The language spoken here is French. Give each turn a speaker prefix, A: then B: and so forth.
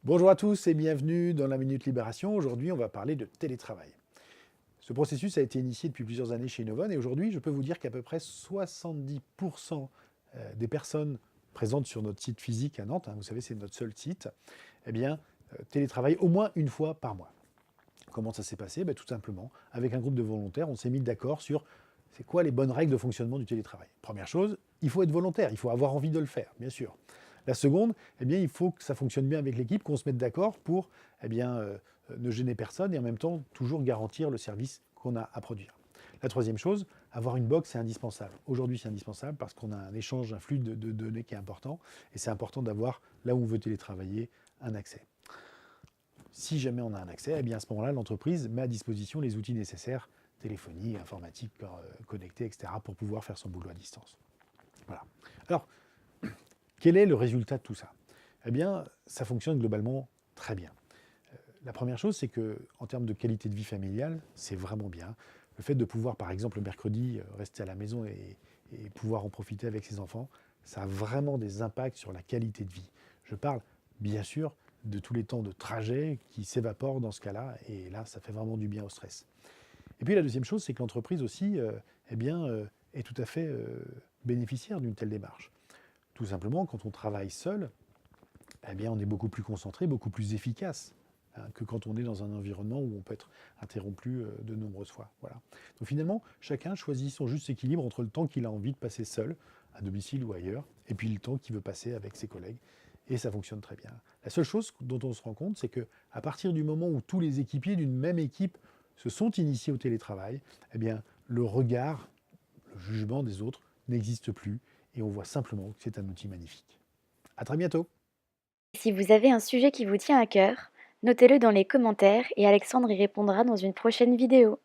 A: Bonjour à tous et bienvenue dans la Minute Libération. Aujourd'hui, on va parler de télétravail. Ce processus a été initié depuis plusieurs années chez Innovon et aujourd'hui, je peux vous dire qu'à peu près 70% des personnes présentes sur notre site physique à Nantes, vous savez, c'est notre seul site, eh bien, télétravaillent au moins une fois par mois. Comment ça s'est passé? Tout simplement, avec un groupe de volontaires, on s'est mis d'accord sur c'est quoi les bonnes règles de fonctionnement du télétravail. Première chose, il faut être volontaire, il faut avoir envie de le faire, bien sûr. La seconde, il faut que ça fonctionne bien avec l'équipe, qu'on se mette d'accord pour ne gêner personne et en même temps toujours garantir le service qu'on a à produire. La troisième chose, avoir une box, c'est indispensable. Aujourd'hui, c'est indispensable parce qu'on a un échange, un flux de données qui est important et c'est important d'avoir, là où on veut télétravailler, un accès. Si jamais on a un accès, à ce moment-là, l'entreprise met à disposition les outils nécessaires, téléphonie, informatique, connectés, etc., pour pouvoir faire son boulot à distance. Voilà. Alors, quel est le résultat de tout ça? Ça fonctionne globalement très bien. La première chose, c'est que en termes de qualité de vie familiale, c'est vraiment bien. Le fait de pouvoir, par exemple, le mercredi, rester à la maison et pouvoir en profiter avec ses enfants, ça a vraiment des impacts sur la qualité de vie. Je parle, bien sûr, de tous les temps de trajet qui s'évaporent dans ce cas-là, et là, ça fait vraiment du bien au stress. Et puis la deuxième chose, c'est que l'entreprise aussi est tout à fait bénéficiaire d'une telle démarche. Tout simplement, quand on travaille seul, on est beaucoup plus concentré, beaucoup plus efficace que quand on est dans un environnement où on peut être interrompu de nombreuses fois. Voilà. Donc finalement, chacun choisit son juste équilibre entre le temps qu'il a envie de passer seul, à domicile ou ailleurs, et puis le temps qu'il veut passer avec ses collègues. Et ça fonctionne très bien. La seule chose dont on se rend compte, c'est que à partir du moment où tous les équipiers d'une même équipe se sont initiés au télétravail, le regard, le jugement des autres n'existe plus, et on voit simplement que c'est un outil magnifique. À très bientôt.
B: Si vous avez un sujet qui vous tient à cœur, notez-le dans les commentaires et Alexandre y répondra dans une prochaine vidéo.